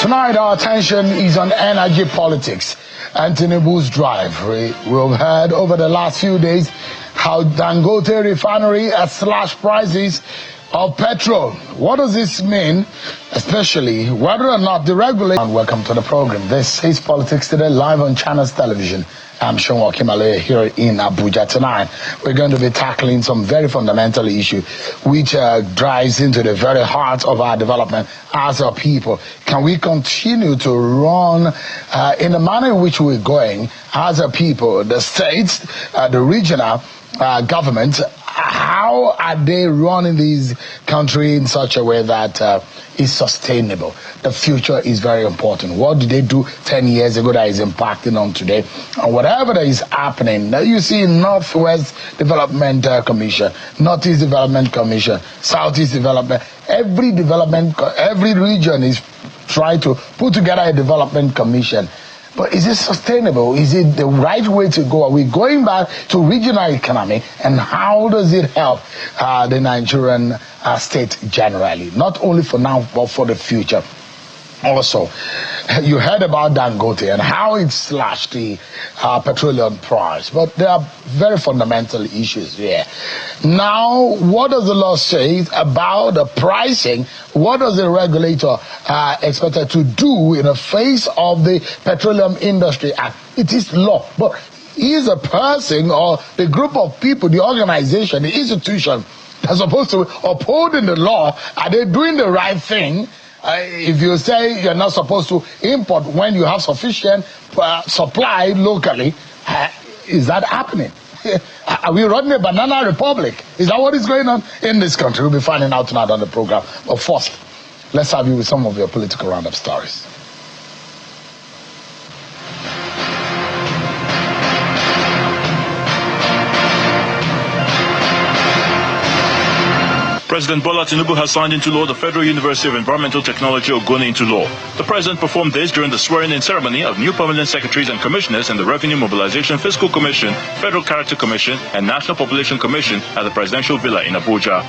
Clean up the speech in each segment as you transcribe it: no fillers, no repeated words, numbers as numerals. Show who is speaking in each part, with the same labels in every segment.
Speaker 1: Tonight, our attention is on energy politics and Tinubu's drive. We've heard over the last few days how Dangote refinery has slashed prices of petrol. What does this mean, especially whether or not the regulator... And welcome to the program. This is Politics Today, live on Channels Television. I'm Sean Wakimale here in Abuja. Tonight, we're going to be tackling some very fundamental issue which drives into the very heart of our development as a people. Can we continue to run in the manner in which we're going as a people? The states, the regional governments, how are they running this country in such a way that is sustainable? The future is very important. What did they do 10 years ago that is impacting on today? And whatever that is happening, you see Northwest Development Commission, Northeast Development Commission, Southeast Development, every region is trying to put together a development commission. But is it sustainable? Is it the right way to go? Are we going back to regional economy? And how does it help the Nigerian state generally? Not only for now, but for the future. Also, you heard about Dangote and how it slashed the petroleum price. But there are very fundamental issues here. Now, what does the law say about the pricing? What does the regulator expected to do in the face of the Petroleum Industry Act? It is law. But is a person or the group of people, the organization, the institution that's supposed to uphold the law, are they doing the right thing? If you say you're not supposed to import when you have sufficient supply locally, is that happening? Are we running a banana republic? Is that what is going on in this country? We'll be finding out tonight on the program. But first, let's have you with some of your political roundup stories.
Speaker 2: President Bola Tinubu has signed into law the Federal University of Environmental Technology Ogoni into law. The president performed this during the swearing-in ceremony of new permanent secretaries and commissioners in the Revenue Mobilization Fiscal Commission, Federal Character Commission, and National Population Commission at the Presidential Villa in Abuja.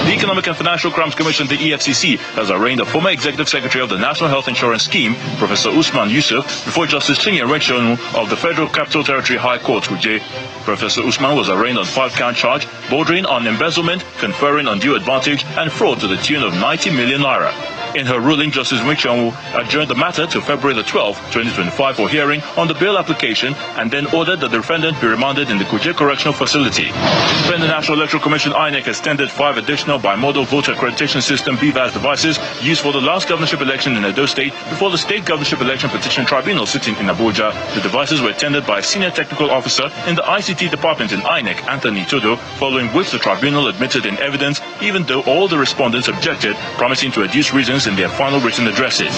Speaker 2: The Economic and Financial Crimes Commission, the EFCC, has arraigned the former Executive Secretary of the National Health Insurance Scheme, Professor Usman Yusuf, before Justice Chinyere Rechonu of the Federal Capital Territory High Court, Kuje. Professor Usman was arraigned on 5-count charge, bordering on embezzlement, conferring undue advantage, and fraud to the tune of 90 million naira. In her ruling, Justice Rechonu adjourned the matter to February the 12th, 2025 for hearing on the bail application and then ordered that the defendant be remanded in the Kuje Correctional Facility. When the National Electoral Commission INEC extended 5 additional bimodal voter accreditation system BVAS devices used for the last governorship election in Edo State before the State Governorship Election Petition Tribunal sitting in Abuja. The devices were attended by a senior technical officer in the ICT department in INEC, Anthony Todo, following which the tribunal admitted in evidence, even though all the respondents objected, promising to adduce reasons in their final written addresses.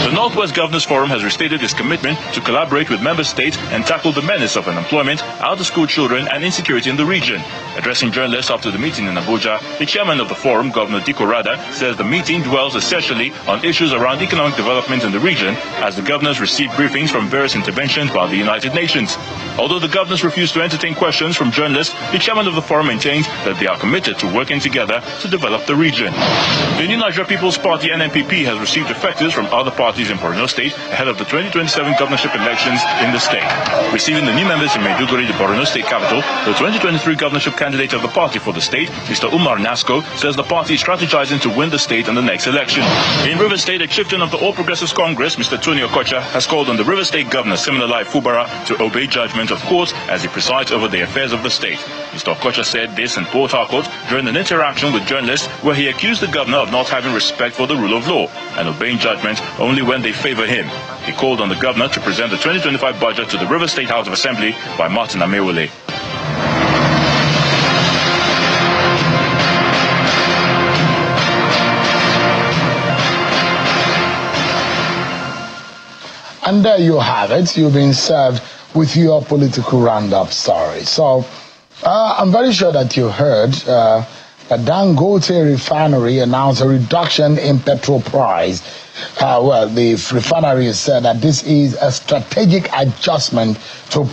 Speaker 2: The Northwest Governors Forum has restated its commitment to collaborate with member states and tackle the menace of unemployment, out-of-school children, and insecurity in the region. Addressing journalists after the meeting in Abuja, the chairman of the forum, Governor Diko Rada, says the meeting dwells essentially on issues around economic development in the region, as the governors received briefings from various interventions by the United Nations. Although the governors refused to entertain questions from journalists, the chairman of the forum maintains that they are committed to working together to develop the region. The New Nigeria People's Party, NNPP, has received defectors from other parties in Borno State ahead of the 2027 governorship elections in the state. Receiving the new members in Maiduguri, the Borno State capital, the 2023 governorship candidate of the party for the state, Mr. Umar Nasco, says the party is strategizing to win the state in the next election. In Rivers State, a chieftain of the All Progressives Congress, Mr. Tony Okocha, has called on the Rivers State governor, Siminalayi Fubara, to obey judgment of courts as he presides over the affairs of the state. Mr. Okocha said this in Port Harcourt during an interaction with journalists where he accused the governor of not having respect for the rule of law and obeying judgment only when they favor him. He called on the governor to present the 2025 budget to the Rivers State House of Assembly by Martin Amewole.
Speaker 1: And there you have it. You've been served with your political roundup story. So I'm very sure that you heard that Dangote refinery announced a reduction in petrol price. Well, the refinery said that this is a strategic adjustment to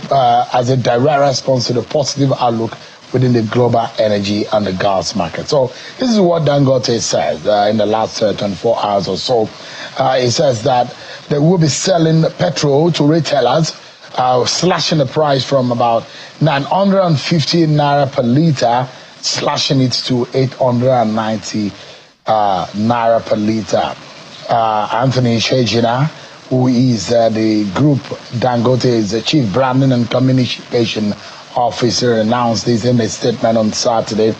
Speaker 1: as a direct response to the positive outlook within the global energy and the gas market. So this is what Dangote said in the last 24 hours or so. It says that they will be selling petrol to retailers, slashing the price from about 950 naira per litre, slashing it to 890 naira per litre. Anthony Shejina, who is the group Dangote is the chief branding and communication officer, announced this in a statement on Saturday,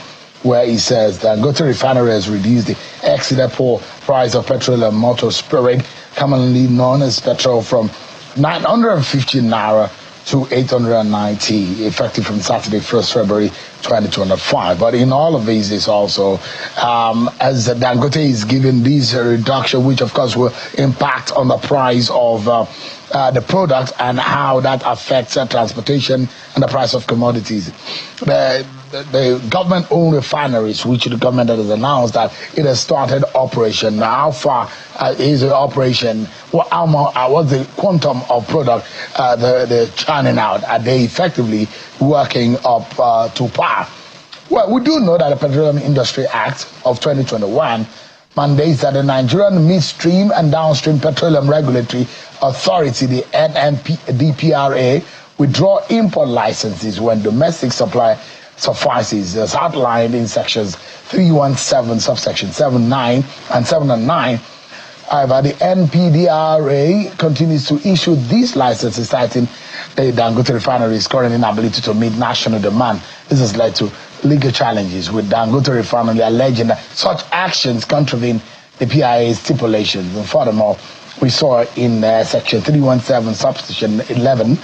Speaker 1: where he says Dangote Refinery has reduced the ex-depot price of petroleum motor spirit, commonly known as petrol, from 950 naira to 890, effective from Saturday, 1st February 2025. But in all of these is also, as Dangote is giving this reduction, which of course will impact on the price of the product and how that affects transportation and the price of commodities. The government-owned refineries, which the government has announced that it has started operation. Now, how far is the operation? What's the quantum of product they're churning out? Are they effectively working up to par? Well, we do know that the Petroleum Industry Act of 2021 mandates that the Nigerian Midstream and Downstream Petroleum Regulatory Authority, the NDDC, withdraw import licenses when domestic supply suffices, as outlined in sections 317, subsection 79 and 709. However, the NPDRA continues to issue these licenses, citing the Dangote Refinery's current inability to meet national demand. This has led to legal challenges, with Dangote Refinery alleging that such actions contravene the PIA's stipulations. And furthermore, we saw in section 317, subsection 11,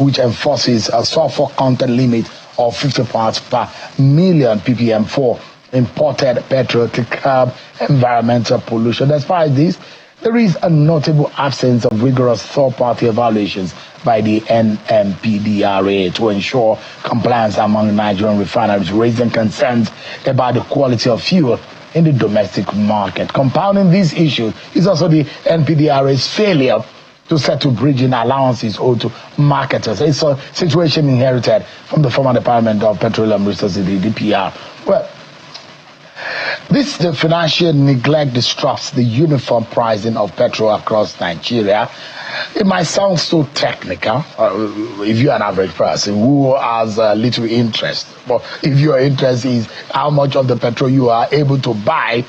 Speaker 1: which enforces a sulfur content limit of 50 parts per million ppm for imported petrol to curb environmental pollution. Despite this, there is a notable absence of rigorous third-party evaluations by the NMPDRA to ensure compliance among Nigerian refineries, raising concerns about the quality of fuel in the domestic market. Compounding these issues is also the NPDRA's failure to settle bridging allowances owed to marketers. It's a situation inherited from the former Department of Petroleum Resources, the DPR. Well, the financial neglect disrupts the uniform pricing of petrol across Nigeria. It might sound so technical if you're an average person who has little interest. But if your interest is how much of the petrol you are able to buy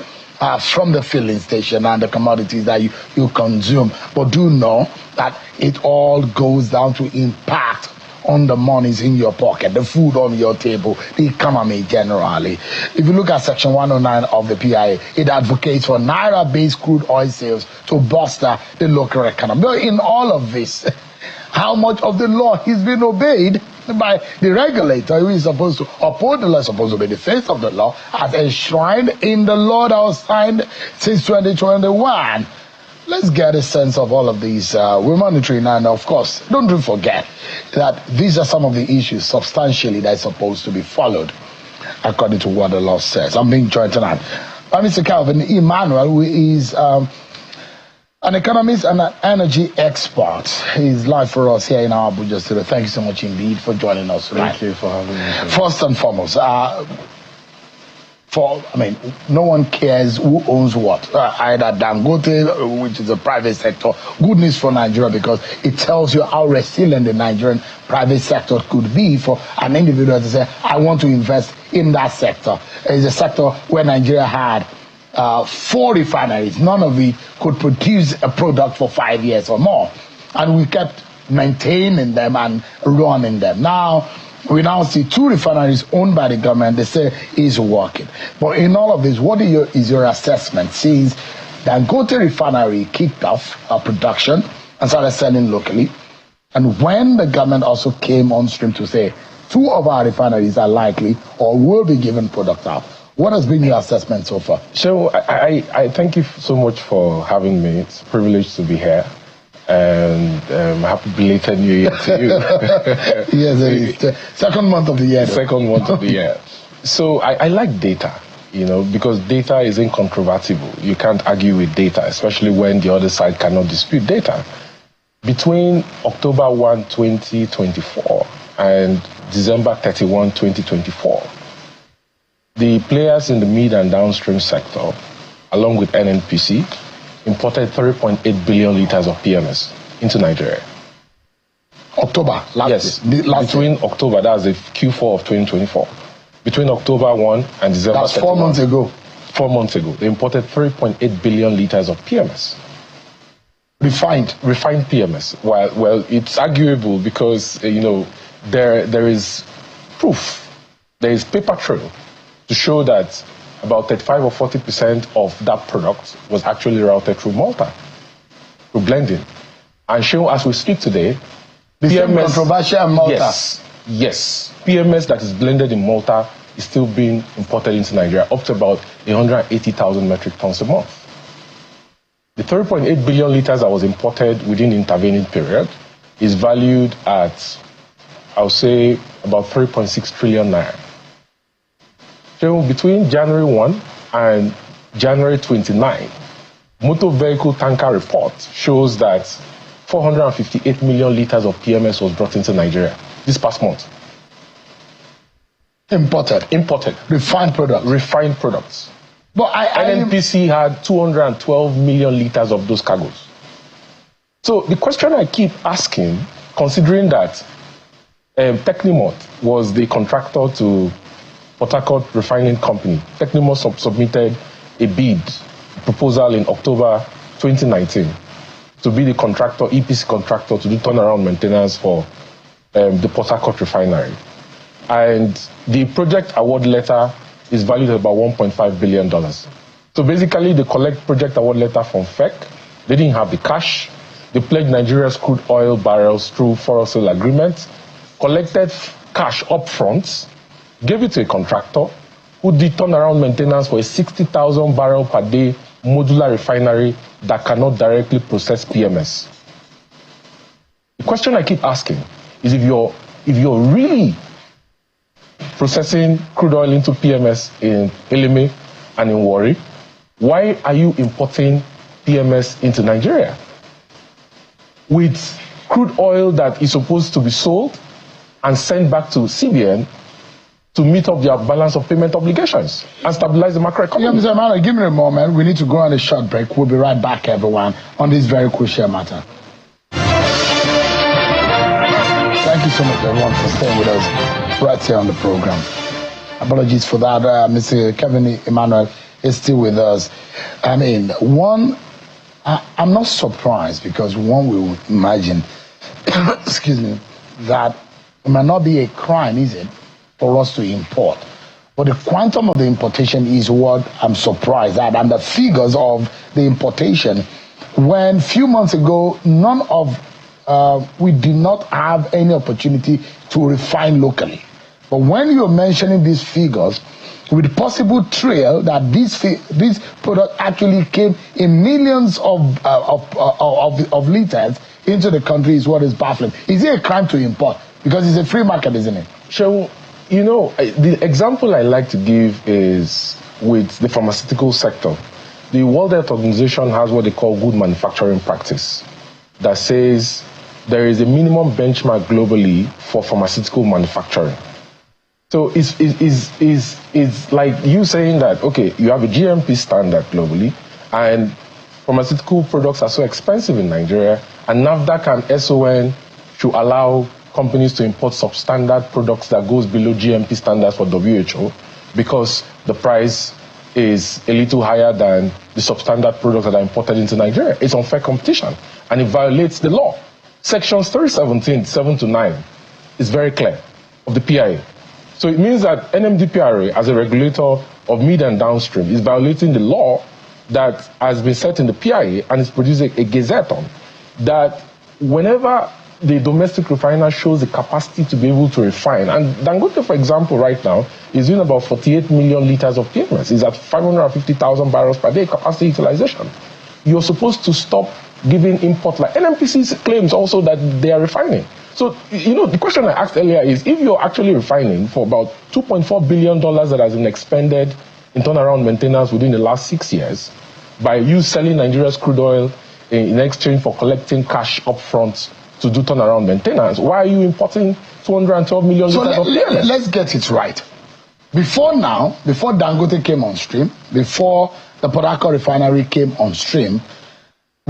Speaker 1: from the filling station and the commodities that you consume. But do know that it all goes down to impact on the monies in your pocket, the food on your table, the economy generally. If you look at section 109 of the PIA, it advocates for Naira-based crude oil sales to bolster the local economy. But in all of this, how much of the law is being obeyed by the regulator who is supposed to uphold the law, supposed to be the face of the law, as enshrined in the law that was signed since 2021. Let's get a sense of all of these. We're monitoring, and of course, don't forget that these are some of the issues substantially that is supposed to be followed according to what the law says. I'm being joined tonight by Mr. Calvin Emmanuel, who is an economist and an energy expert. He's live for us here in our Abuja studio. Thank you so much indeed for joining us tonight.
Speaker 3: Thank you for having me.
Speaker 1: First and foremost, no one cares who owns what. Either Dangote, which is a private sector. Good news for Nigeria, because it tells you how resilient the Nigerian private sector could be for an individual to say, I want to invest in that sector. It's a sector where Nigeria had 4 refineries. None of it could produce a product for 5 years or more. And we kept maintaining them and running them. Now, we now see 2 refineries owned by the government. They say is working. But in all of this, what is your assessment since Dangote Refinery kicked off production and started selling locally? And when the government also came on stream to say 2 of our refineries are likely or will be given product out. What has been your assessment so far?
Speaker 3: So I thank you so much for having me. It's a privilege to be here. And happy belated New Year to you.
Speaker 1: Yes, it is. Second month of the year.
Speaker 3: Second month of the year. So I like data, because data is incontrovertible. You can't argue with data, especially when the other side cannot dispute data. Between October 1, 2024 and December 31, 2024, the players in the mid and downstream sector, along with NNPC, imported 3.8 billion liters of PMS into Nigeria.
Speaker 1: October last year.
Speaker 3: Between October, that's the Q4 of 2024. Between October 1 and December 31.
Speaker 1: That's 4 months ago.
Speaker 3: 4 months ago, they imported 3.8 billion liters of PMS. Refined PMS. Well, it's arguable because, there is proof. There is paper trail to show that about 35 or 40% of that product was actually routed through Malta, through blending. And show, as we speak today,
Speaker 1: the PMS, controversial in Malta.
Speaker 3: Yes. PMS that is blended in Malta is still being imported into Nigeria, up to about 180,000 metric tons a month. The 3.8 billion liters that was imported within the intervening period is valued at, I would say, about 3.6 trillion naira. So between January 1 and January 29, motor vehicle tanker report shows that 458 million liters of PMS was brought into Nigeria this past month. Imported. Refined products. But NDDC had 212 million liters of those cargoes. So the question I keep asking, considering that Technimont was the contractor to Port Harcourt Refining Company, Technimont submitted a bid proposal in October 2019 to be the contractor, EPC contractor, to do turnaround maintenance for the Port Harcourt refinery. And the project award letter is valued at about $1.5 billion. So basically, they collect project award letter from FEC. They didn't have the cash. They pledged Nigeria's crude oil barrels through foreign sale agreements, collected cash up front, gave it to a contractor who did turnaround maintenance for a 60,000 barrel per day modular refinery that cannot directly process PMS. The question I keep asking is if you're really processing crude oil into PMS in Eleme and in Warri, why are you importing PMS into Nigeria? With crude oil that is supposed to be sold and sent back to CBN to meet up their balance of payment obligations and stabilize the macroeconomy.
Speaker 1: Yeah, Mr. Emmanuel, give me a moment. We need to go on a short break. We'll be right back, everyone, on this very crucial matter. Thank you so much, everyone, for staying with us right here on the program. Apologies for that. Mr. Kevin Emmanuel is still with us. I mean, I'm not surprised because one will imagine, excuse me, that it might not be a crime, is it, for us to import? But the quantum of the importation is what I'm surprised at, and the figures of the importation, when a few months ago, we did not have any opportunity to refine locally. But when you're mentioning these figures, with possible trail that this product actually came in millions of liters into the country is what is baffling. Is it a crime to import? Because it's a free market, isn't it?
Speaker 3: So, the example I like to give is with the pharmaceutical sector. The World Health Organization has what they call good manufacturing practice that says there is a minimum benchmark globally for pharmaceutical manufacturing. So it's like you saying that, okay, you have a GMP standard globally, and pharmaceutical products are so expensive in Nigeria, and NAFDAC and SON should allow companies to import substandard products that goes below GMP standards for WHO because the price is a little higher than the substandard products that are imported into Nigeria. It's unfair competition, and it violates the law. Sections 317, 7 to 9 is very clear of the PIA. So it means that NMDPRA, as a regulator of mid and downstream, is violating the law that has been set in the PIA and is producing a gazette on that whenever the domestic refiner shows the capacity to be able to refine, and Dangote, for example, right now is doing about 48 million liters of PMS. It's at 550,000 barrels per day capacity utilization. You're supposed to stop giving import, like NMPC claims also that they are refining. So, the question I asked earlier is, if you're actually refining for about $2.4 billion that has been expended in turnaround maintenance within the last 6 years, by you selling Nigeria's crude oil in exchange for collecting cash up front to do turnaround maintenance, why are you importing 212 million liters of PMS?
Speaker 1: Let's get it right. Before Dangote came on stream, before the Port Harcourt refinery came on stream,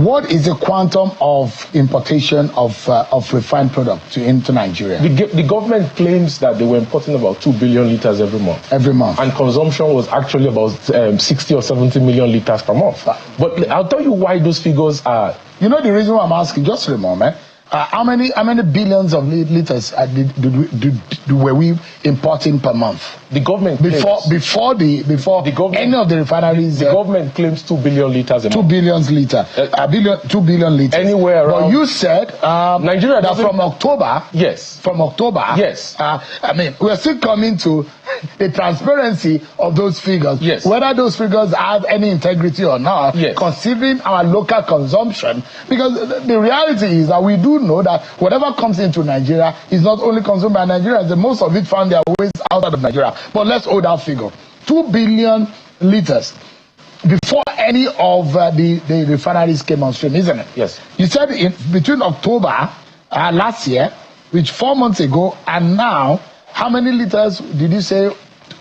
Speaker 1: What is the quantum of importation of refined product into Nigeria?
Speaker 3: The government claims that they were importing about 2 billion liters every month.
Speaker 1: Every month.
Speaker 3: And consumption was actually about 60 or 70 million liters per month. But I'll tell you why those figures are...
Speaker 1: You know the reason why I'm asking, just for a moment, how many billions of liters were we importing per month?
Speaker 3: The government
Speaker 1: before any of the refineries.
Speaker 3: The government claims 2 billion liters a month.
Speaker 1: 2 billion liters. 2 billion liters.
Speaker 3: Anywhere around.
Speaker 1: But you said
Speaker 3: Nigeria
Speaker 1: that from October.
Speaker 3: Yes.
Speaker 1: From October.
Speaker 3: Yes.
Speaker 1: I mean, we're still coming to the transparency of those figures.
Speaker 3: Yes.
Speaker 1: Whether those figures have any integrity or not.
Speaker 3: Yes.
Speaker 1: Considering our local consumption, because the reality is that we do know that whatever comes into Nigeria is not only consumed by Nigerians. Most of it found their ways outside of Nigeria. But let's hold that figure. 2 billion liters before any of the refineries came on stream, isn't it?
Speaker 3: Yes.
Speaker 1: You said between October last year, which 4 months ago, and now, how many liters did you say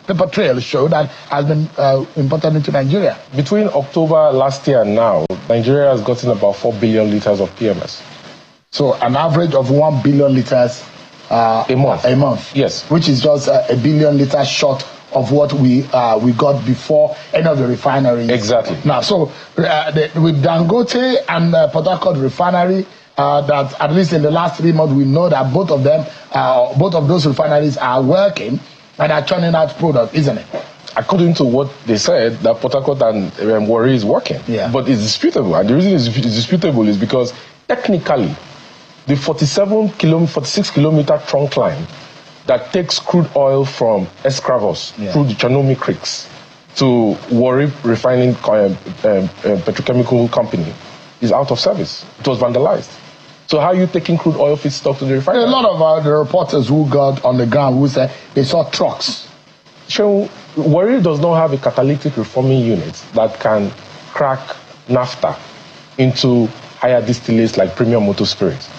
Speaker 1: paper trail show that has been imported into Nigeria?
Speaker 3: Between October last year and now, Nigeria has gotten about 4 billion liters of PMS.
Speaker 1: So an average of 1 billion liters
Speaker 3: a month.
Speaker 1: A month.
Speaker 3: Yes.
Speaker 1: Which is just a billion liters short of what we got before any of the refineries.
Speaker 3: Exactly.
Speaker 1: Now, so with Dangote and Port Harcourt refinery, that at least in the last 3 months we know that both of those refineries are working and are churning out product, isn't it?
Speaker 3: According to what they said, that Port Harcourt and Warri is working.
Speaker 1: Yeah.
Speaker 3: But it's disputable. And the reason it's disputable is because technically, the 46 kilometer trunk line that takes crude oil from Escravos through the Chanomi creeks to Warri refining petrochemical company is out of service. It was vandalized. So how are you taking crude oil feedstock to the refinery?
Speaker 1: A lot of the reporters who got on the ground who said they saw trucks.
Speaker 3: So Warri does not have a catalytic reforming unit that can crack naphtha into higher distillates like premium motor spirits.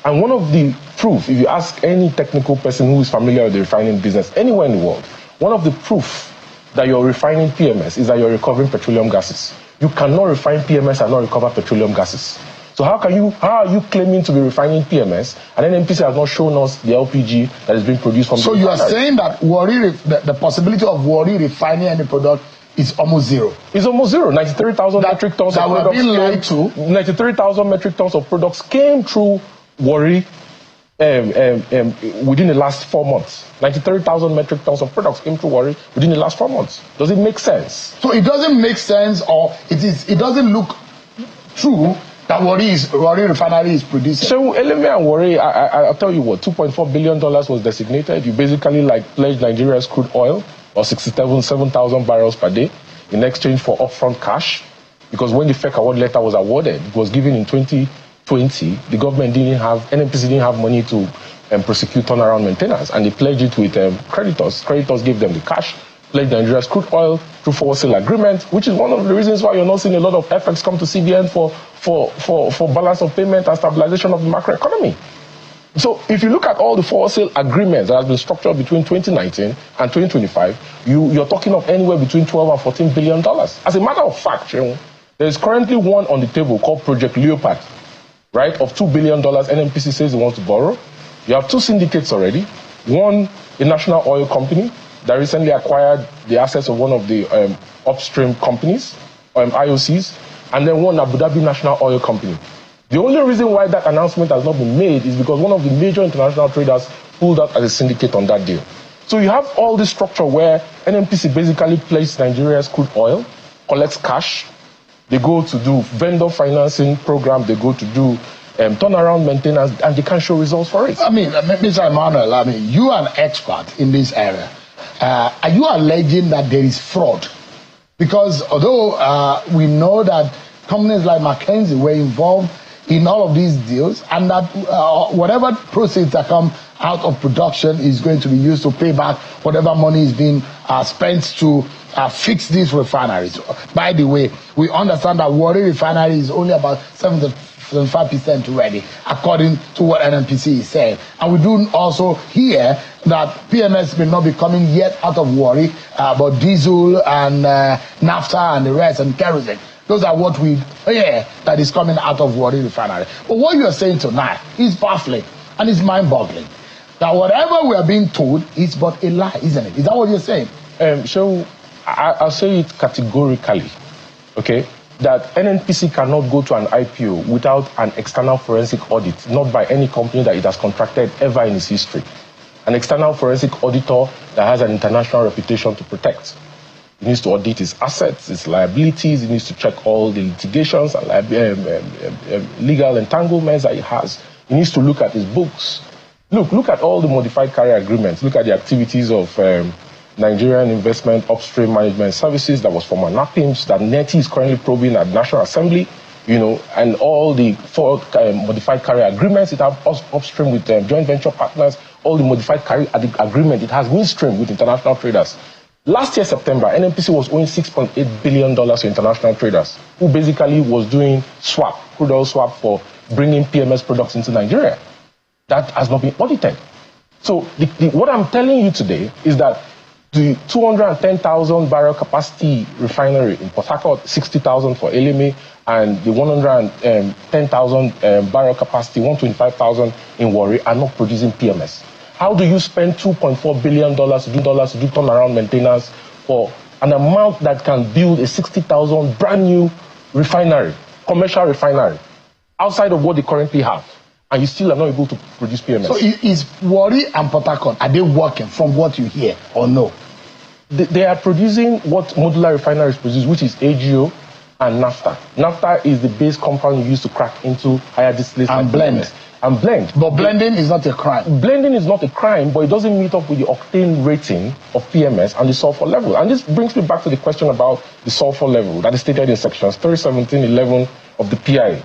Speaker 3: And one of the proof, if you ask any technical person who is familiar with the refining business anywhere in the world, one of the proof that you're refining PMS is that you're recovering petroleum gases. You cannot refine PMS and not recover petroleum gases. So how are you claiming to be refining PMS and then NPC has not shown us the LPG that is being produced from the refinery?
Speaker 1: So you are saying that the possibility of Warri refining any product is almost zero?
Speaker 3: It's almost zero. 93,000 metric tons of products 93,000 metric tons of products came through Warri within the last 4 months. 93,000 metric tons of products came through Warri within the last 4 months. Does it make sense?
Speaker 1: So it doesn't make sense, or it doesn't look true that Warri refinery is producing.
Speaker 3: So LMA and Warri, I'll tell you what, $2.4 billion was designated. You basically pledged Nigeria's crude oil, or 7,000 barrels per day, in exchange for upfront cash. Because when the FEC award letter was awarded, it was given in 2020, the government NNPC didn't have money to prosecute turnaround maintenance, and they pledged it with creditors. Creditors gave them the cash, pledged Nigeria's crude oil through forward sale agreement, which is one of the reasons why you're not seeing a lot of FX come to CBN for balance of payment and stabilization of the macroeconomy. So if you look at all the forward sale agreements that have been structured between 2019 and 2025, you're talking of anywhere between $12 and $14 billion. As a matter of fact, there is currently one on the table called Project Leopard, right, of $2 billion. NNPC says it wants to borrow. You have two syndicates already. One, a national oil company that recently acquired the assets of one of the upstream companies, IOCs, and then one Abu Dhabi National Oil Company. The only reason why that announcement has not been made is because one of the major international traders pulled out as a syndicate on that deal. So you have all this structure where NNPC basically places Nigeria's crude oil, collects cash, they go to do vendor financing program, they go to do turnaround maintenance, and they can't show results for it.
Speaker 1: I mean, Mr. Emmanuel, you are an expert in this area. Are you alleging that there is fraud? Because although we know that companies like McKinsey were involved in all of these deals, and that whatever proceeds that come out of production is going to be used to pay back whatever money is being spent to fix these refineries. By the way, we understand that Warri refinery is only about 75% ready, according to what NNPC is saying. And we do also hear that PMS may not be coming yet out of Warri, but diesel and naphtha and the rest and kerosene. Those are what we hear that is coming out of Warri Refinery. But what you are saying tonight is baffling and it's mind-boggling. That whatever we are being told is but a lie, isn't it? Is that what you're saying?
Speaker 3: So I'll say it categorically, okay? That NNPC cannot go to an IPO without an external forensic audit, not by any company that it has contracted ever in its history. An external forensic auditor that has an international reputation to protect. He needs to audit his assets, his liabilities, he needs to check all the litigations and legal entanglements that he has. He needs to look at his books. Look at all the modified carrier agreements. Look at the activities of Nigerian Investment Upstream Management Services that was former NAPIMS, that NETI is currently probing at National Assembly, you know, and all the four modified carrier agreements it has upstream with joint venture partners, all the modified carrier agreement it has midstream with international traders. Last year, September, NNPC was owing $6.8 billion to international traders, who basically was doing swap, crude oil swap for bringing PMS products into Nigeria. That has not been audited. So what I'm telling you today is that the 210,000 barrel capacity refinery in Port Harcourt, 60,000 for Eleme, and the 110,000 barrel capacity, 125,000 in Warri, are not producing PMS. How do you spend $2.4 billion to do turnaround maintenance for an amount that can build a 60,000 brand new refinery, commercial refinery, outside of what they currently have, and you still are not able to produce PMS?
Speaker 1: So is Warri and Port Harcourt, are they working from what you hear or no?
Speaker 3: They are producing what modular refineries produce, which is AGO and naphtha. Naphtha is the base compound you use to crack into higher distillates
Speaker 1: and blend.
Speaker 3: And blend.
Speaker 1: But blending is not a crime.
Speaker 3: Blending is not a crime, but it doesn't meet up with the octane rating of PMS and the sulfur level. And this brings me back to the question about the sulfur level that is stated in sections 317.11 of the PIA.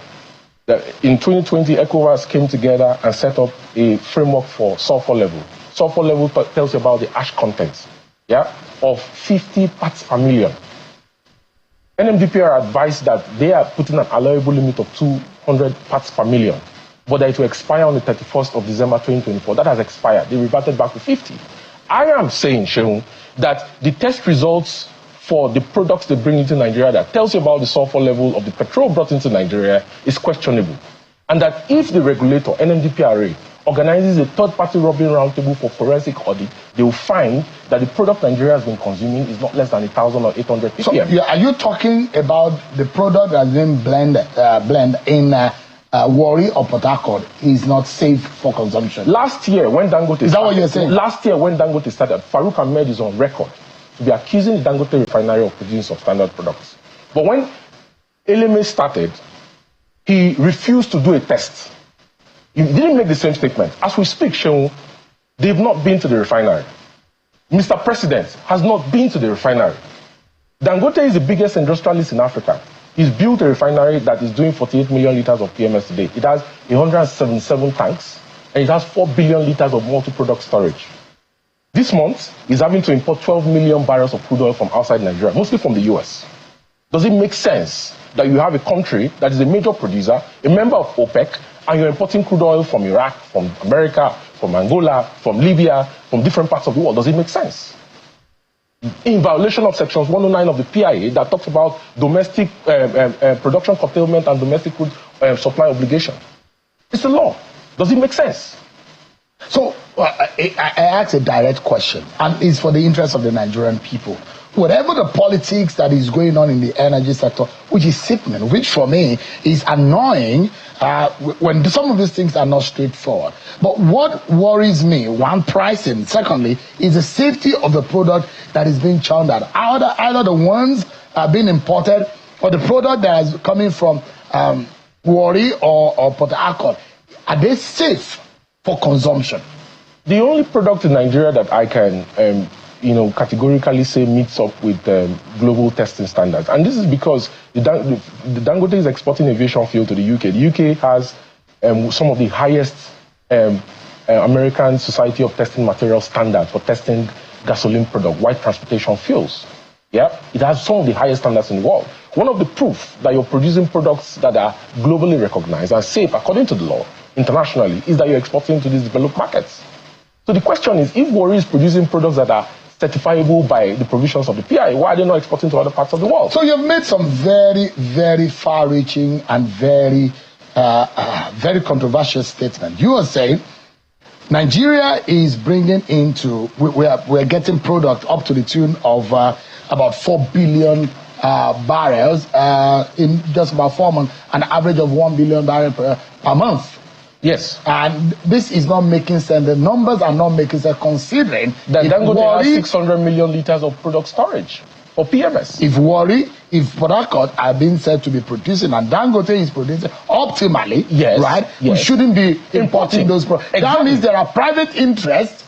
Speaker 3: That in 2020, ECOWAS came together and set up a framework for sulfur level. Sulfur level tells you about the ash content, of 50 parts per million. NMDP are advised that they are putting an allowable limit of 200 parts per million, but that it will expire on the 31st of December 2024. That has expired. They reverted back to 50. I am saying, Shehu, that the test results for the products they bring into Nigeria that tells you about the sulfur level of the petrol brought into Nigeria is questionable. And that if the regulator, NMDPRA, organizes a third-party Robin Roundtable for forensic audit, they will find that the product Nigeria has been consuming is not less than 1,000 or 800 ppm.
Speaker 1: So, are you talking about the product that has been blend in Warri or Port Harcourt is not safe for consumption?
Speaker 3: Last year, when Dangote...
Speaker 1: Is that what you're saying?
Speaker 3: Last year, when Dangote started, Farouk Ahmed is on record to be accusing the Dangote refinery of producing substandard products. But when Eleme started, he refused to do a test. He didn't make the same statement. As we speak, Shehu, they've not been to the refinery. Mr. President has not been to the refinery. Dangote is the biggest industrialist in Africa. He's built a refinery that is doing 48 million liters of PMS today. It has 177 tanks, and it has 4 billion liters of multi-product storage. This month, he's having to import 12 million barrels of crude oil from outside Nigeria, mostly from the US. Does it make sense that you have a country that is a major producer, a member of OPEC, and you're importing crude oil from Iraq, from America, from Angola, from Libya, from different parts of the world? Does it make sense? In violation of sections 109 of the PIA that talks about domestic production curtailment and domestic crude supply obligation. It's a law. Does it make sense?
Speaker 1: So I ask a direct question, and it's for the interest of the Nigerian people. Whatever the politics that is going on in the energy sector, which is sickening, which for me is annoying when some of these things are not straightforward. But what worries me, one, pricing, secondly, is the safety of the product that is being churned out. Either the ones being imported or the product that is coming from Warri or Port Harcourt. Are they safe for consumption?
Speaker 3: The only product in Nigeria that I can categorically say meets up with global testing standards. And this is because the Dangote is exporting aviation fuel to the UK. The UK has some of the highest American Society of Testing Materials standards for testing gasoline product, white transportation fuels. Yeah, it has some of the highest standards in the world. One of the proof that you're producing products that are globally recognized and safe according to the law internationally is that you're exporting to these developed markets. So the question is, if Warri is producing products that are certifiable by the provisions of the PI, why are they not exporting to other parts of the world?
Speaker 1: So you've made some very, very far-reaching and very controversial statement. You are saying Nigeria is bringing into, we're getting product up to the tune of about 4 billion barrels in just about 4 months, an average of 1 billion barrels per month.
Speaker 3: Yes.
Speaker 1: And this is not making sense. The numbers are not making sense considering
Speaker 3: that Dangote has 600 million liters of product storage for PMS.
Speaker 1: If Port Harcourt are being said to be producing and Dangote is producing optimally,
Speaker 3: yes,
Speaker 1: right?
Speaker 3: Yes.
Speaker 1: We shouldn't be importing those products.
Speaker 3: Exactly.
Speaker 1: That means there are private interests.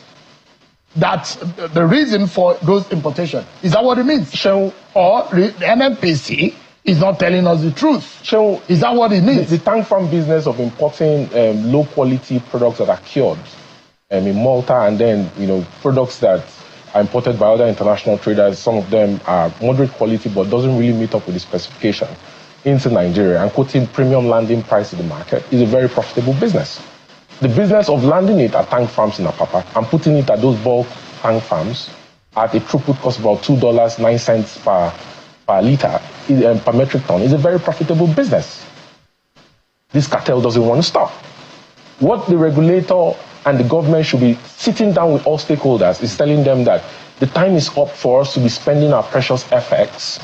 Speaker 1: That's the reason for those importations. Is that what it means?
Speaker 3: Sure.
Speaker 1: Or the NNPC is not telling us the truth.
Speaker 3: Sure.
Speaker 1: Is that what it means?
Speaker 3: The tank farm business of importing low quality products that are cured in Malta, and then products that are imported by other international traders, some of them are moderate quality but doesn't really meet up with the specification, into Nigeria and quoting premium landing price in the market is a very profitable business. The business of landing it at tank farms in Apapa and putting it at those bulk tank farms at a throughput cost of about $2.09 per liter per metric ton is a very profitable business. This cartel doesn't want to stop. What the regulator and the government should be sitting down with all stakeholders is telling them that the time is up for us to be spending our precious FX,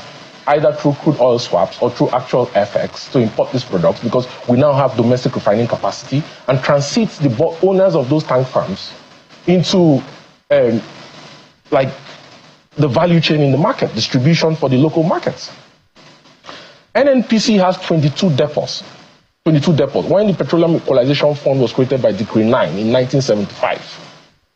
Speaker 3: either through crude oil swaps or through actual FX, to import these products, because we now have domestic refining capacity, and transit the owners of those tank farms into the value chain in the market, distribution for the local markets. NNPC has 22 depots. When the Petroleum Equalization Fund was created by Decree 9 in 1975,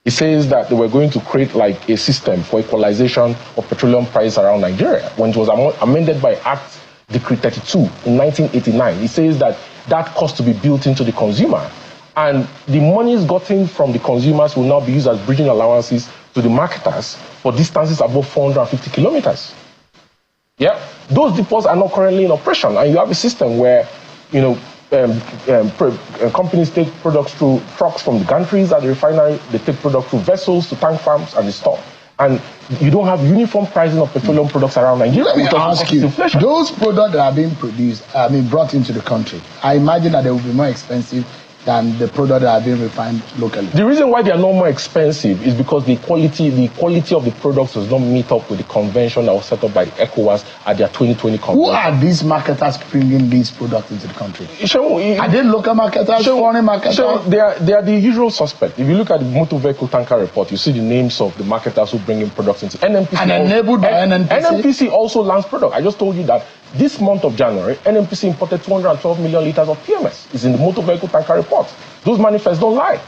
Speaker 3: it says that they were going to create a system for equalization of petroleum prices around Nigeria. When it was amended by Act Decree 32 in 1989, it says that cost to be built into the consumer, and the monies gotten from the consumers will now be used as bridging allowances to the marketers for distances above 450 kilometers. Yeah, those depots are not currently in operation, and you have a system where companies take products through trucks from the gantries at the refinery, they take products through vessels to tank farms and they stop. And you don't have uniform pricing of petroleum products around Nigeria.
Speaker 1: Let me ask you, those products that are being produced, brought into the country, I imagine that they will be more expensive than the products that are being refined locally. The
Speaker 3: reason why they are not more expensive is because the quality of the products does not meet up with the convention that was set up by ECOWAS at their 2020 convention.
Speaker 1: Who are these marketers bringing these products into the country? Are they local marketers, foreign marketers?
Speaker 3: They are the usual suspect. If you look at the motor vehicle tanker report, you see the names of the marketers who bring in products into NNPC.
Speaker 1: And enabled by NNPC?
Speaker 3: NNPC also lands products. I just told you that this month of January, NNPC imported 212 million liters of PMS. It's in the motor vehicle tanker report. Those manifests don't lie.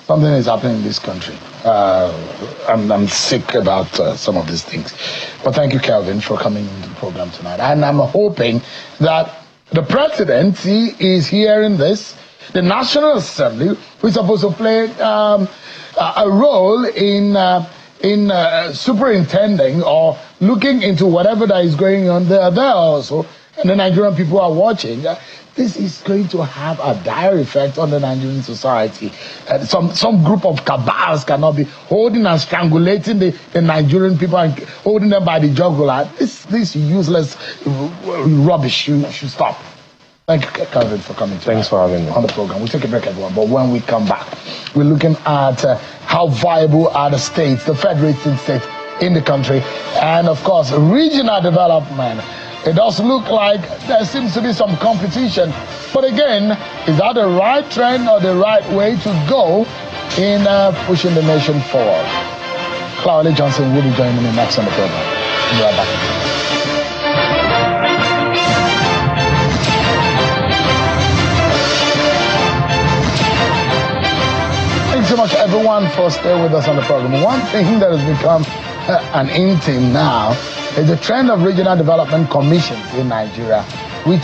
Speaker 1: Something is happening in this country. I'm sick about some of these things. But thank you, Kelvin, for coming into the program tonight. And I'm hoping that the presidency is hearing this. The National Assembly, who is supposed to play a role in superintending or looking into whatever that is going on there also, and the Nigerian people are watching. This is going to have a dire effect on the Nigerian society. Some group of cabals cannot be holding and strangulating the Nigerian people and holding them by the jugular. This useless rubbish should stop. Thank you, Kelvin, for coming tonight.
Speaker 3: Thanks for having me
Speaker 1: on the program. We'll take a break, everyone. But when we come back, we're looking at how viable are the states, the federated states in the country, and of course, regional development. It does look like there seems to be some competition. But again, is that the right trend or the right way to go in pushing the nation forward? Claudia Johnson will be joining me next on the program. We'll be right back. Thanks so much, everyone, for staying with us on the program. One thing that has become an in thing now is the trend of regional development commissions in Nigeria, which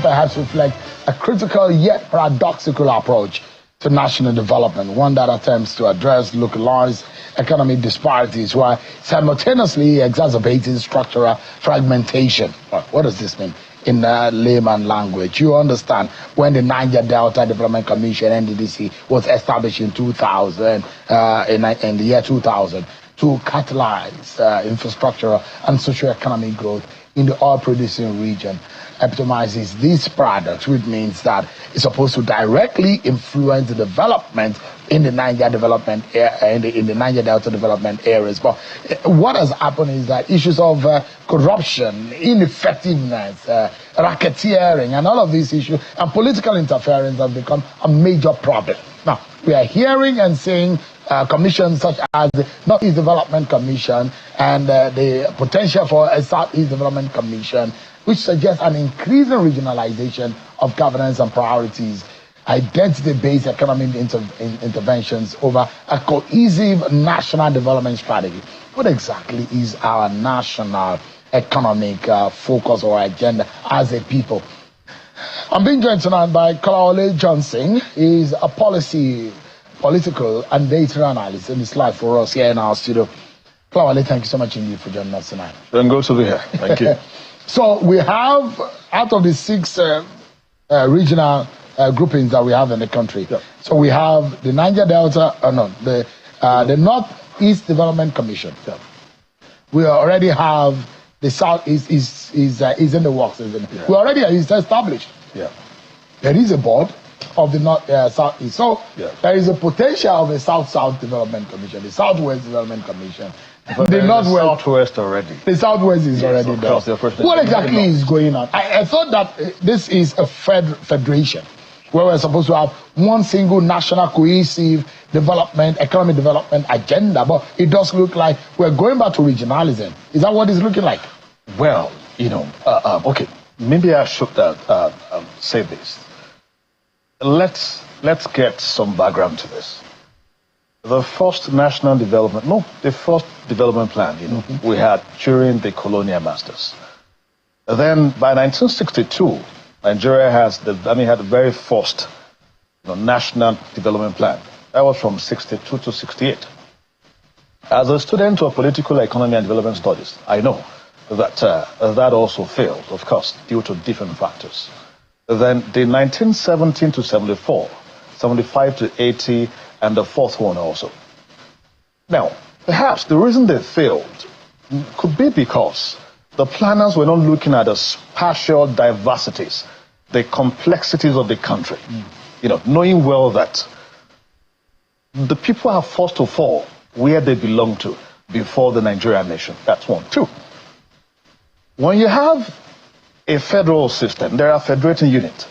Speaker 1: perhaps reflect a critical yet paradoxical approach to national development, one that attempts to address localized economic disparities while simultaneously exacerbating structural fragmentation. What does this mean? in layman language. You understand, when the Niger Delta Development Commission, NDDC, was established in 2000, in the year 2000, to catalyze infrastructural and socio-economic growth in the oil-producing region, epitomizes these products, which means that it's supposed to directly influence the development in the Niger development in the Niger Delta development areas. But what has happened is that issues of corruption, ineffectiveness, racketeering, and all of these issues, and political interference have become a major problem. Now, we are hearing and seeing commissions such as the Northeast Development Commission and the potential for a Southeast Development Commission, which suggests an increasing regionalization of governance and priorities, identity-based economic interventions over a cohesive national development strategy. What exactly is our national economic focus or agenda as a people? I'm being joined tonight by Kolawole Johnson. He's a political and data analyst in this live for us here in our studio. Kolawole, thank you so much indeed for joining us tonight.
Speaker 3: Then good to be here. Thank you.
Speaker 1: So we have, out of the 6 regional groupings that we have in the country, so we have the Niger Delta, the Northeast Development Commission. We already have the Southeast is in the works, isn't it? We already is established. There is a board of the North Southeast, so there is a potential of a South-South Development Commission, the Southwest Development Commission. The Northwest,
Speaker 3: Southwest already.
Speaker 1: The Southwest is already there. What exactly is going on? I thought that this is a federation where we're supposed to have one single national cohesive development, economic development agenda, but it does look like we're going back to regionalism. Is that what it's looking like?
Speaker 4: Well, okay, maybe I should say this. Let's get some background to this. The first the first development plan, we had during the colonial masters. Then by 1962, Nigeria had the very first national development plan. That was from 62 to 68. As a student of political economy and development studies, I know that that also failed, of course, due to different factors. Then the 1917 to 74, 75 to 80, and the fourth one also. Now, perhaps the reason they failed could be because the planners were not looking at the spatial diversities, the complexities of the country. Knowing well that the people are forced to fall where they belong to before the Nigerian nation. That's one. Two, when you have a federal system, there are federating units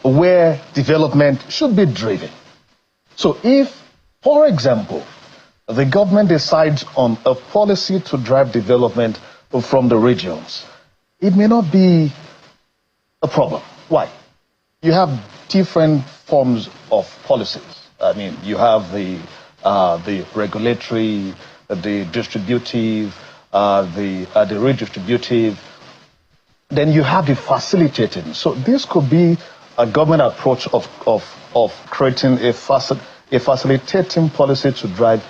Speaker 4: where development should be driven. So if, for example, the government decides on a policy to drive development from the regions, it may not be a problem. Why? You have different forms of policies. You have the regulatory, the distributive, the redistributive. Then you have the facilitating. So this could be a government approach of creating a facilitating policy to drive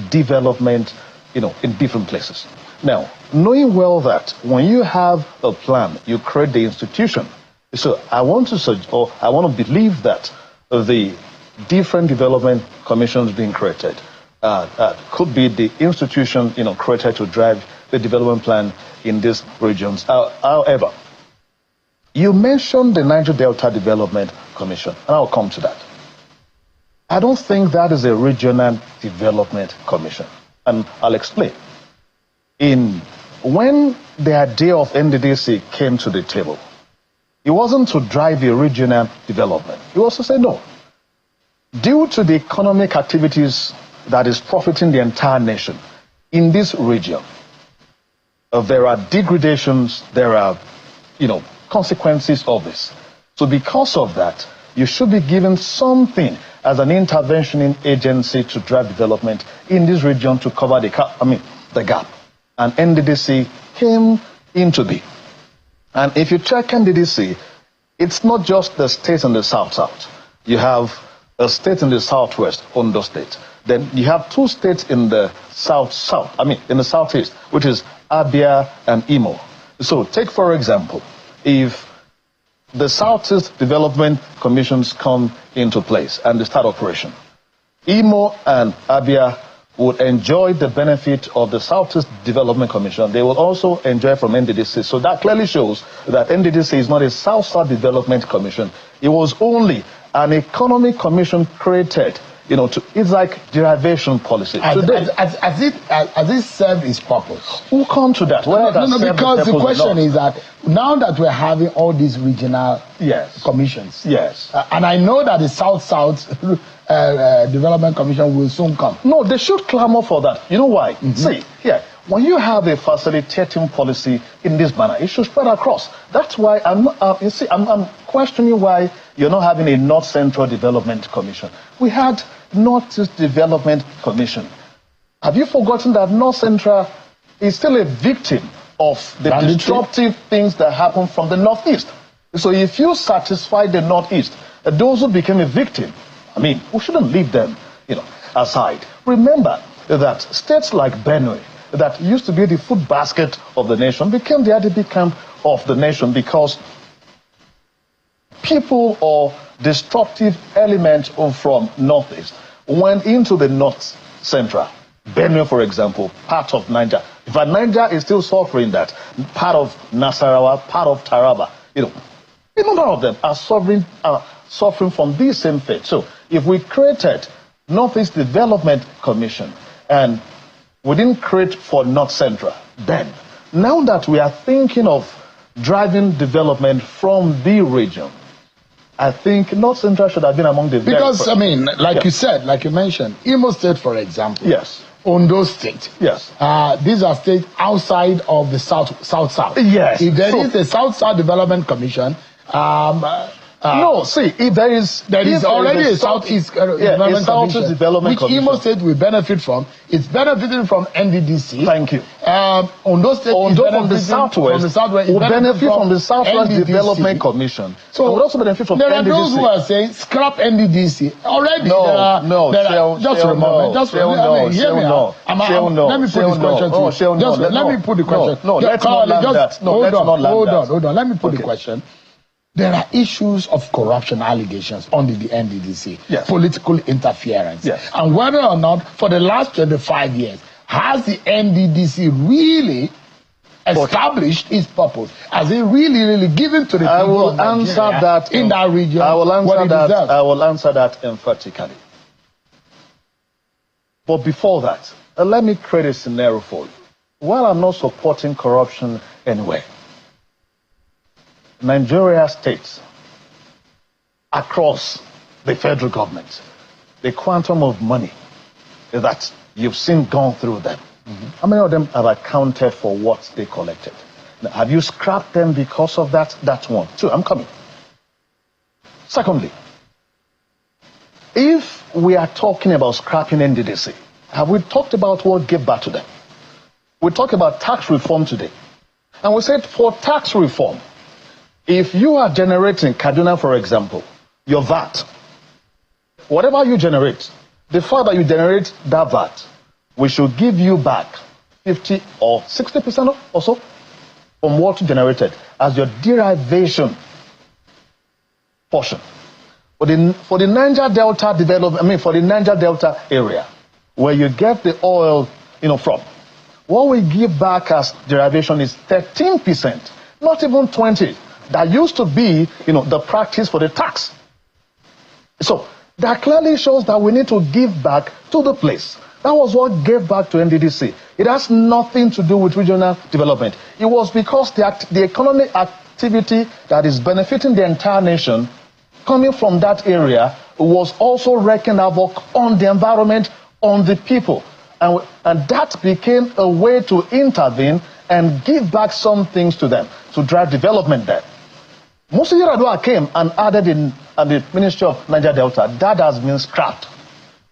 Speaker 4: development, in different places. Now, knowing well that when you have a plan, you create the institution. So I want to believe that the different development commissions being created could be the institution, created to drive the development plan in these regions. However, you mentioned the Niger Delta Development Commission, and I'll come to that. I don't think that is a regional development commission, and I'll explain. When the idea of NDDC came to the table, it wasn't to drive a regional development. It was to say no. Due to the economic activities that is profiting the entire nation in this region, there are degradations, there are, consequences of this. So because of that, you should be given something as an interventioning agency to drive development in this region to cover the gap. And NDDC came into being. And if you check NDDC, it's not just the states in the south. You have a state in the southwest, Ondo State. Then you have 2 states in the in the southeast, which is Abia and Imo. So take, for example, if the Southeast Development Commissions come into place and they start operation, Imo and Abia would enjoy the benefit of the Southeast Development Commission. They will also enjoy from NDDC. So that clearly shows that NDDC is not a South-South Development Commission. It was only an economic commission created, it's like derivation policy.
Speaker 1: As it served its purpose.
Speaker 4: We'll come to that.
Speaker 1: Because the question is that now that we're having all these regional commissions, and I know that the South-South Development Commission will soon come.
Speaker 4: No, they should clamor for that. You know why? See, when you have a facilitating policy in this manner, it should spread across. That's why I'm questioning why you're not having a North Central Development Commission. We had Northeast Development Commission. Have you forgotten that North Central is still a victim of the disruptive things that happen from the Northeast? So if you satisfy the Northeast, those who became a victim, we shouldn't leave them, aside. Remember that states like Benue, that used to be the food basket of the nation, became the IDP camp of the nation because people or destructive elements from Northeast went into the North Central. Benue, for example, part of Niger. In fact, Niger is still suffering that. Part of Nasarawa, part of Taraba. A number of them are suffering from this same fate. So if we created Northeast Development Commission and we didn't create for North Central, then now that we are thinking of driving development from the region, I think North Central should have been among the
Speaker 1: because you said, like you mentioned, Imo State, for example.
Speaker 4: Yes.
Speaker 1: Ondo State.
Speaker 4: Yes.
Speaker 1: These are states outside of the South-South.
Speaker 4: Yes.
Speaker 1: If there is a South-South Development Commission,
Speaker 4: if there is
Speaker 1: already a Southeast Development Commission, which Imo State will benefit from. It's benefiting from NDDC.
Speaker 4: Thank you.
Speaker 1: Ondo State
Speaker 4: from the Southwest will benefit from the Southwest Development Commission.
Speaker 1: So
Speaker 4: will also benefit from
Speaker 1: there
Speaker 4: NDDC.
Speaker 1: are those who are saying scrap NDDC already. Let me put this question to you. Let me put the question. Hold on. Let me put the question. There are issues of corruption allegations under the NDDC, political interference. And whether or not, for the last 25 years, has the NDDC really established its purpose? Has it really given to the people of Nigeria in that region
Speaker 4: I will answer that emphatically. But before that, let me create a scenario for you. While I'm not supporting corruption anywhere, Nigeria states across the federal government, the quantum of money that you've seen gone through them, how many of them have accounted for what they collected? Now, have you scrapped them because of that? That's one. Two, I'm coming. Secondly, if we are talking about scrapping NDDC, have we talked about what gave back to them? We talked about tax reform today. And we said for tax reform, if you are generating Kaduna, for example, your VAT, whatever you generate, the fact that you generate that VAT, we should give you back 50 or 60% or so from what you generated as your derivation portion. For the Niger Delta for the Niger Delta area, where you get the oil, from, what we give back as derivation is 13%, not even 20%. That used to be, the practice for the tax. So that clearly shows that we need to give back to the place. That was what gave back to NDDC. It has nothing to do with regional development. It was because the economic activity that is benefiting the entire nation coming from that area was also wreaking havoc on the environment, on the people. And that became a way to intervene and give back some things to them, to drive development there. Musa Yar'Adua came and added in the Ministry of Niger Delta. That has been scrapped.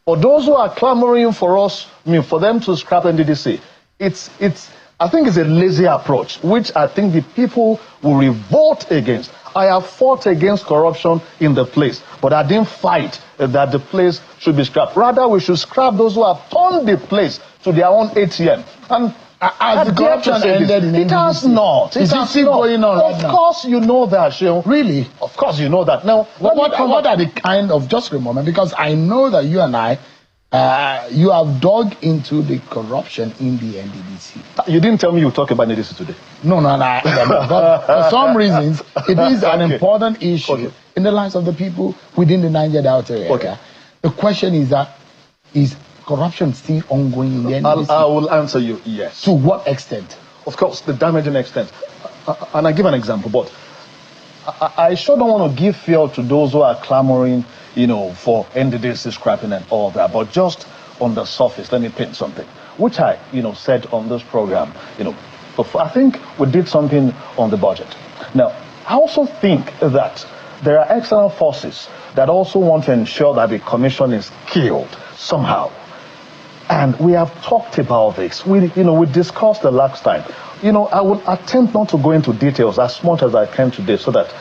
Speaker 4: For those who are clamoring for us, for them to scrap NDDC, I think it's a lazy approach, which I think the people will revolt against. I have fought against corruption in the place, but I didn't fight that the place should be scrapped. Rather, we should scrap those who have turned the place to their own ATM. And
Speaker 1: Has the corruption ended in NDDC?
Speaker 4: It has not.
Speaker 1: Is it still going on right now?
Speaker 4: Of course you know that, Sheon.
Speaker 1: Really?
Speaker 4: Of course you know that. Now,
Speaker 1: what are the kind of, just a moment, because I know that you and I, you have dug into the corruption in the NDDC.
Speaker 4: You didn't tell me you would talk about NDDC today.
Speaker 1: No. But for some reasons, it is an important issue in the lives of the people within the Niger Delta area.
Speaker 4: Okay.
Speaker 1: The question is that, is corruption still ongoing in the NDDC?
Speaker 4: I will answer you yes.
Speaker 1: To what extent?
Speaker 4: Of course, the damaging extent. And I give an example, but I sure don't want to give fear to those who are clamoring, for NDDC scrapping and all that. But just on the surface, let me paint something, which I, said on this program, I think we did something on the budget. Now, I also think that there are external forces that also want to ensure that the commission is killed somehow. And we have talked about this. We discussed the last time. I will attempt not to go into details as much as I can today so that,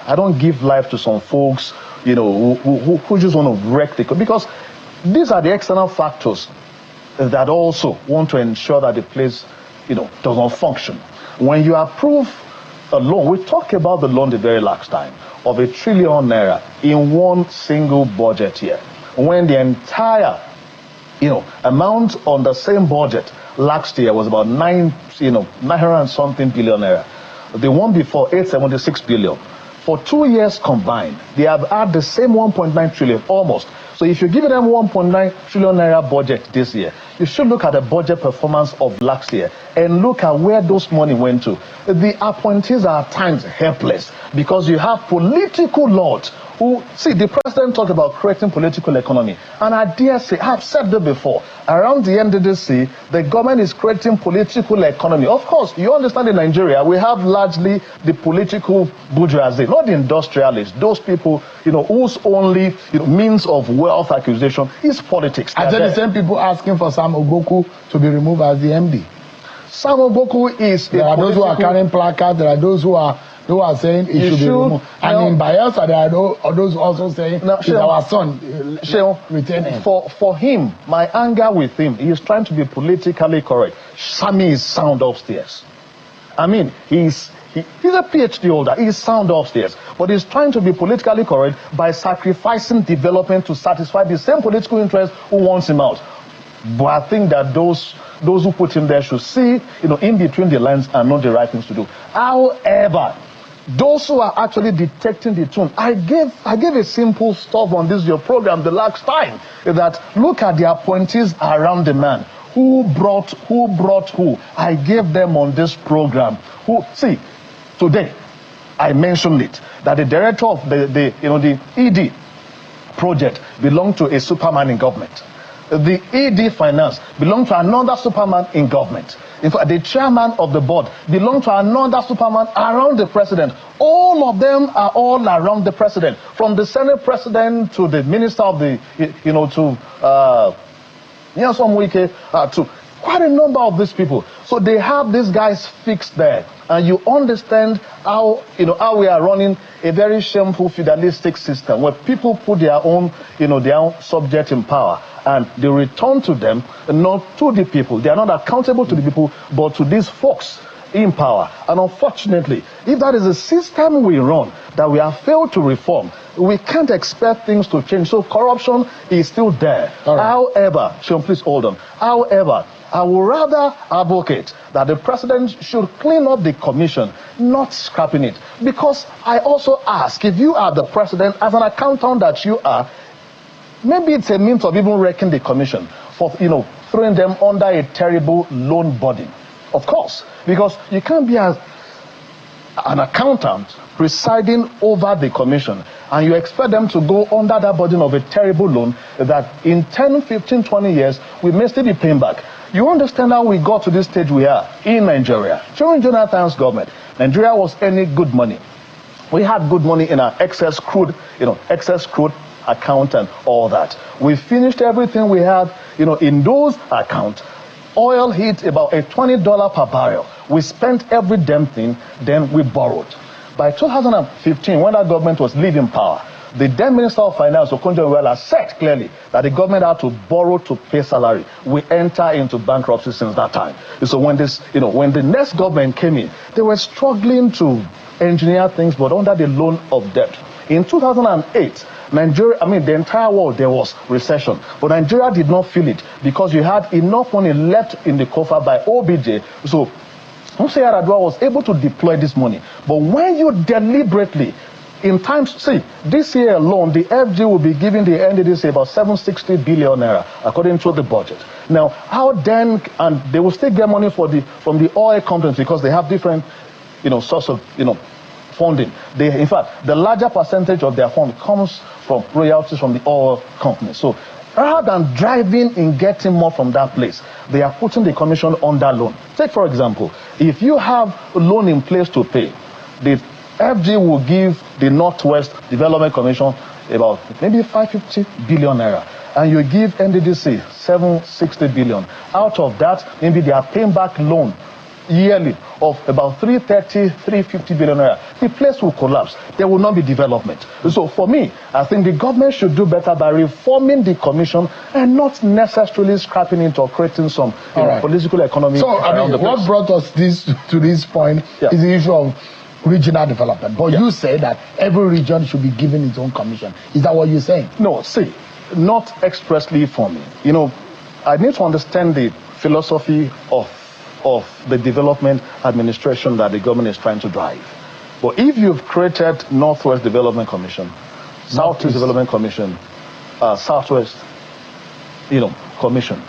Speaker 4: I don't give life to some folks, who just want to wreck the... Because these are the external factors that also want to ensure that the place, does not function. When you approve a loan, we talked about the loan the very last time, of ₦1 trillion in one single budget year. When the entire amount on the same budget last year was about 900 and something billion naira. The one before 876 billion. For 2 years combined, they have had the same 1.9 trillion almost. So if you give them 1.9 trillion naira budget this year, you should look at the budget performance of last year and look at where those money went to. The appointees are at times helpless because you have political lords who, see, the president talked about creating political economy. And I dare say, I've said that before, around the NDDC, the government is creating political economy. Of course, you understand in Nigeria, we have largely the political bourgeoisie, not the industrialists, those people, whose only means of wealth acquisition is politics.
Speaker 1: Are they the same people asking for Sam Ogboku to be removed as the MD?
Speaker 4: Sam Ogboku is
Speaker 1: there are those who are carrying placards, there are those who are saying it should be removed. And in Bayelsa, there are those also saying it's our son. Retain him.
Speaker 4: For him, my anger with him, he is trying to be politically correct. Sammy is sound upstairs. I mean, he's a PhD holder. He's sound upstairs. But he's trying to be politically correct by sacrificing development to satisfy the same political interest who wants him out. But I think that those who put him there should see, in between the lines and know the right things to do. However, those who are actually detecting the tune, I gave a simple stuff on this your program the last time, that look at the appointees around the man. Who brought who? I gave them on this program. See, today I mentioned it, that the director of the ED project belonged to a superman in government. The ED finance belonged to another superman in government. In fact, the chairman of the board belonged to another superman around the president. All of them are all around the president, from the Senate president to the minister of the, to to quite a number of these people. So they have these guys fixed there, and you understand how we are running a very shameful feudalistic system where people put their own subject in power, and they return to them, not to the people. They are not accountable to the people, but to these folks in power. And unfortunately, if that is a system we run that we have failed to reform, we can't expect things to change. So corruption is still there. Right. However, Sean, please hold on. However, I would rather advocate that the president should clean up the commission, not scrapping it. Because I also ask, if you are the president, as an accountant that you are, maybe it's a means of even wrecking the commission for, throwing them under a terrible loan burden. Of course, because you can't be an accountant presiding over the commission and you expect them to go under that burden of a terrible loan that in 10, 15, 20 years, we may still be paying back. You understand how we got to this stage we are in Nigeria. During Jonathan's government, Nigeria was earning good money. We had good money in our excess crude account and all that. We finished everything we had, in those accounts. Oil hit about a $20 per barrel. We spent every damn thing, then we borrowed. By 2015, when that government was leaving power, The then Minister of Finance, Okonjo-Iweala, said clearly that the government had to borrow to pay salary. We enter into bankruptcy since that time. So when this, when the next government came in, they were struggling to engineer things, but under the loan of debt. In 2008, Nigeria, the entire world, there was recession. But Nigeria did not feel it because you had enough money left in the coffer by OBJ. So Musa Yar'Adua was able to deploy this money. But when you deliberately, in times, see, this year alone, the FG will be giving the NDDC about 760 billion naira, according to the budget. Now, how then, and they will still get money from the oil companies because they have different, source of, funding. In fact, the larger percentage of their fund comes from royalties from the oil companies. So rather than driving in getting more from that place, they are putting the commission under loan. Take, for example, if you have a loan in place to pay, the FG will give the Northwest Development Commission about maybe 550 billion naira, and you give NDDC 760 billion. Out of that, maybe they are paying back loan yearly of about 350 billion naira. The place will collapse. There will not be development. So for me, I think the government should do better by reforming the commission and not necessarily scrapping it or creating some political economy.
Speaker 1: So what brought us to this point is the issue of regional development. But you say that every region should be given its own commission. Is that what you're saying?
Speaker 4: No, see, not expressly for me. I need to understand the philosophy of the development administration that the government is trying to drive. But if you've created Northwest Development Commission, Southeast Development Commission, Southwest, Commission,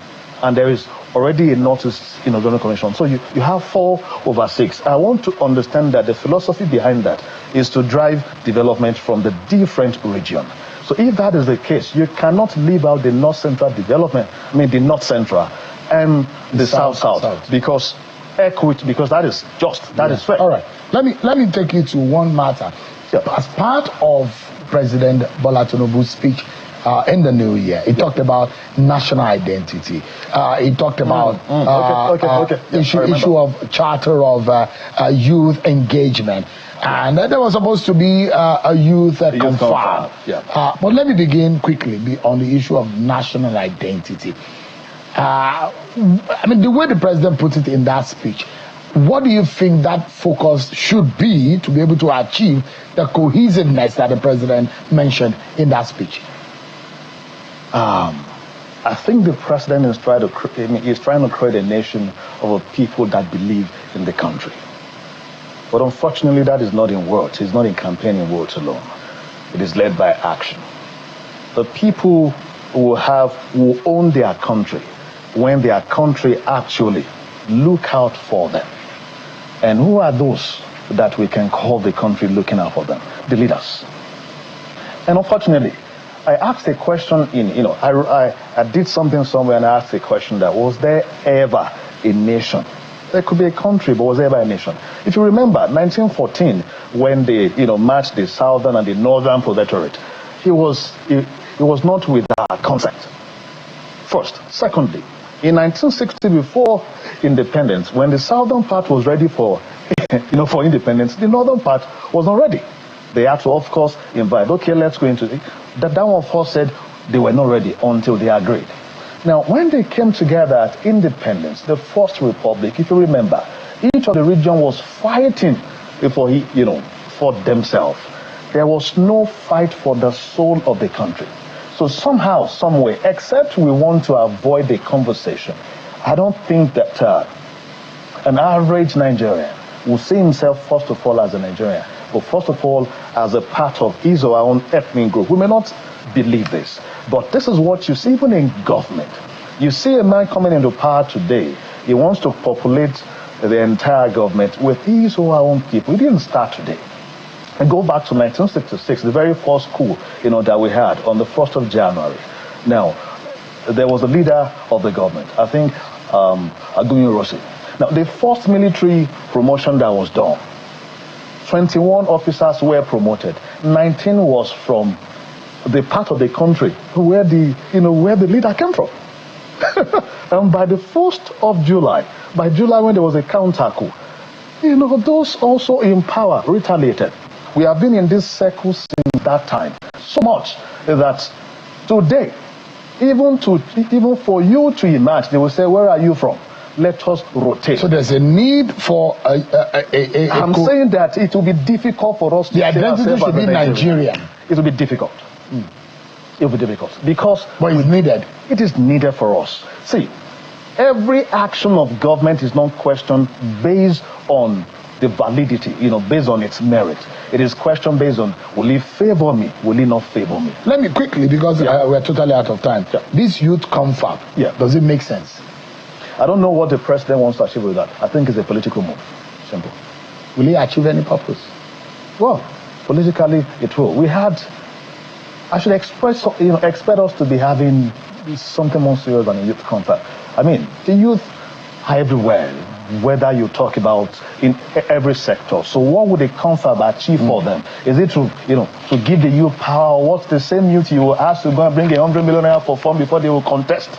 Speaker 4: and there is already a Northeast, Development Commission, so you have 4/6. I want to understand that the philosophy behind that is to drive development from the different region. So if that is the case, you cannot leave out the North Central development, the North Central, and the South, because that is just, that is fair.
Speaker 1: All right. Let me take you to one matter. As part of President Bola Tinubu's speech in the new year, he talked about national identity. He talked about issue of charter of youth engagement. And there was supposed to be a youth confab. But let me begin quickly on the issue of national identity. The way the president put it in that speech, what do you think that focus should be to be able to achieve the cohesiveness that the president mentioned in that speech?
Speaker 4: I think the president is trying to create a nation of people that believe in the country. But unfortunately, that is not in words. It's not in campaigning words alone. It is led by action. The people who own their country, when their country actually look out for them. And who are those that we can call the country looking out for them? The leaders. And unfortunately, I asked a question I did something somewhere and I asked a question that, was there ever a nation? There could be a country, but was there ever a nation? If you remember, 1914, when they, matched the Southern and the Northern Protectorate, it was not without consent. First. Secondly, in 1960, before independence, when the Southern part was ready for independence, the Northern part was not ready. They had to, of course, invite, okay, let's go into it. That one, of course, said they were not ready until they agreed. Now, when they came together at independence, the First Republic, if you remember, each of the region was fighting for themselves. There was no fight for the soul of the country. So somehow, some way, except we want to avoid the conversation, I don't think that an average Nigerian will see himself, first of all, as a Nigerian, but first of all, as a part of his or our own ethnic group. We may not believe this, but this is what you see even in government. You see a man coming into power today, he wants to populate the entire government with his or our own people. It didn't start today. And go back to 1966, the very first coup, that we had on the 1st of January. Now, there was a leader of the government, I think, Agunyi Rossi. Now, the first military promotion that was done, 21 officers were promoted. 19 was from the part of the country where the leader came from. And by the 1st of July, when there was a counter coup, those also in power retaliated. We have been in this circle since that time. so much that today, even for you to emerge, they will say, where are you from? Let us rotate.
Speaker 1: So there's a need for
Speaker 4: I'm saying that it will be difficult for us to
Speaker 1: the identity should be Nigerian.
Speaker 4: It will be difficult. It will be difficult because
Speaker 1: but it's needed.
Speaker 4: It is needed for us. See, every action of government is not questioned based on the validity, based on its merit. It is questioned based on, will it favor me? Will it not favor me?
Speaker 1: Let me quickly, because we're totally out of time.
Speaker 4: Yeah.
Speaker 1: This youth confab, does it make sense?
Speaker 4: I don't know what the president wants to achieve with that. I think it's a political move. Simple.
Speaker 1: Will he achieve any purpose?
Speaker 4: Well, politically, it will. I should expect us to be having something more serious than a youth confab. I mean, the youth are everywhere, whether you talk about in every sector. So what would a confab achieve for them? Is it to give the youth power? What's the same youth you will ask to go and bring 100 million naira for fun before they will contest?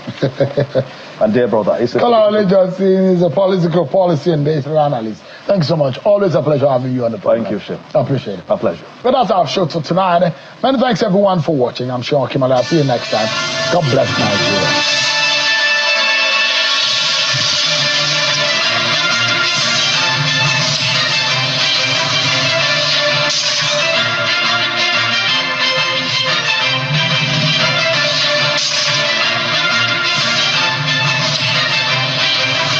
Speaker 4: And dear brother, it's a
Speaker 1: political policy and data analyst. Thanks so much. Always a pleasure having you on the program.
Speaker 4: Thank you, Shem.
Speaker 1: I appreciate it.
Speaker 4: My pleasure.
Speaker 1: But that's our show for tonight. Many thanks everyone for watching. I'm sure I'll see you next time. God bless Nigeria.